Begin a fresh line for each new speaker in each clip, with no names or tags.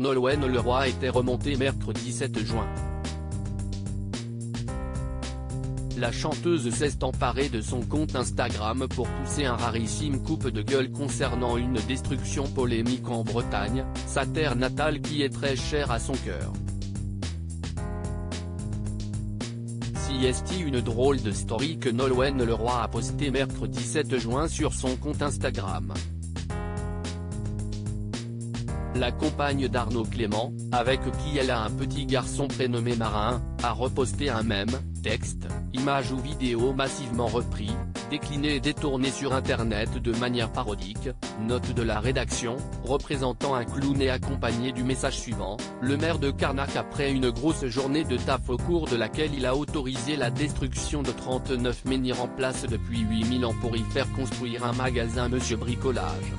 Nolwenn Leroy était remontée mercredi 7 juin. La chanteuse s'est emparée de son compte Instagram pour pousser un rarissime coupe de gueule concernant une destruction polémique en Bretagne, sa terre natale qui est très chère à son cœur. C'est une drôle de story que Nolwenn Leroy a posté mercredi 7 juin sur son compte Instagram. La compagne d'Arnaud Clément, avec qui elle a un petit garçon prénommé Marin, a reposté un mème, texte, image ou vidéo massivement repris, décliné et détourné sur internet de manière parodique. Note de la rédaction, représentant un clown et accompagné du message suivant: le maire de Carnac après une grosse journée de taf au cours de laquelle il a autorisé la destruction de 39 menhirs en place depuis 8000 ans pour y faire construire un magasin Monsieur Bricolage.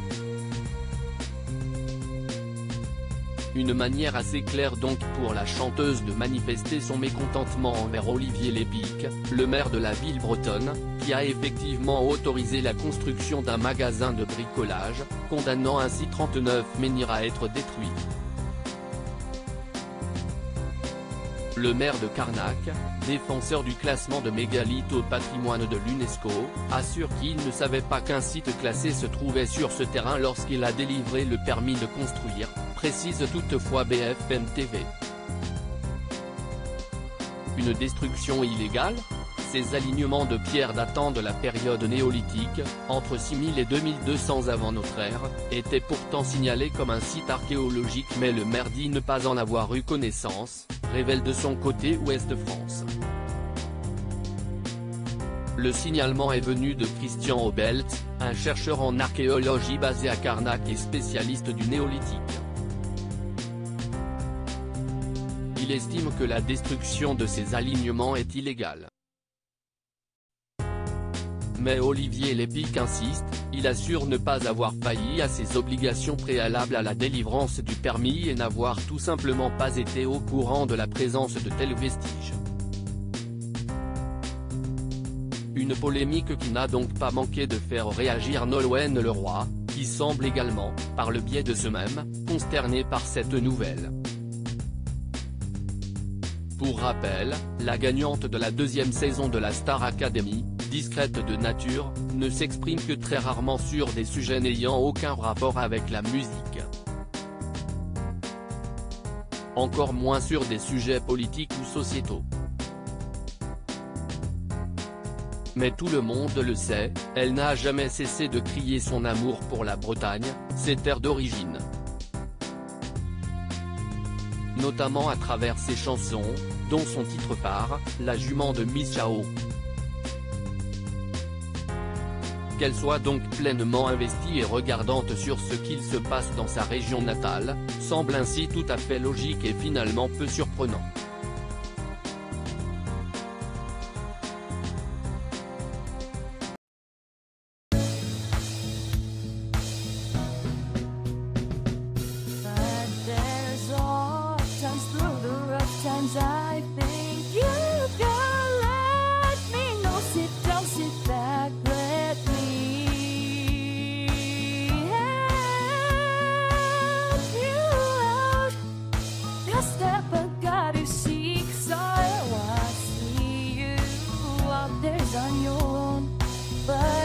Une manière assez claire donc pour la chanteuse de manifester son mécontentement envers Olivier Lépic, le maire de la ville bretonne, qui a effectivement autorisé la construction d'un magasin de bricolage, condamnant ainsi 39 menhirs à être détruits. Le maire de Carnac, défenseur du classement de mégalithes au patrimoine de l'UNESCO, assure qu'il ne savait pas qu'un site classé se trouvait sur ce terrain lorsqu'il a délivré le permis de construire, précise toutefois BFM TV. Une destruction illégale? Ces alignements de pierres datant de la période néolithique, entre 6000 et 2200 avant notre ère, étaient pourtant signalés comme un site archéologique, mais le maire dit ne pas en avoir eu connaissance, révèle de son côté Ouest France. Le signalement est venu de Christian Obelt, un chercheur en archéologie basé à Carnac et spécialiste du néolithique. Il estime que la destruction de ces alignements est illégale. Mais Olivier Lépic insiste, il assure ne pas avoir failli à ses obligations préalables à la délivrance du permis et n'avoir tout simplement pas été au courant de la présence de tels vestiges. Une polémique qui n'a donc pas manqué de faire réagir Nolwenn Leroy, qui semble également, par le biais de ce mème, consternée par cette nouvelle. Pour rappel, la gagnante de la deuxième saison de la Star Academy, discrète de nature, ne s'exprime que très rarement sur des sujets n'ayant aucun rapport avec la musique. Encore moins sur des sujets politiques ou sociétaux. Mais tout le monde le sait, elle n'a jamais cessé de crier son amour pour la Bretagne, ses terres d'origine. Notamment à travers ses chansons, dont son titre phare, La jument de Miss Chao. Qu'elle soit donc pleinement investie et regardante sur ce qu'il se passe dans sa région natale, semble ainsi tout à fait logique et finalement peu surprenant.
I think you can let me know. Sit down, sit back, let me help you out. The step I gotta seek, so I see you out there on your own, but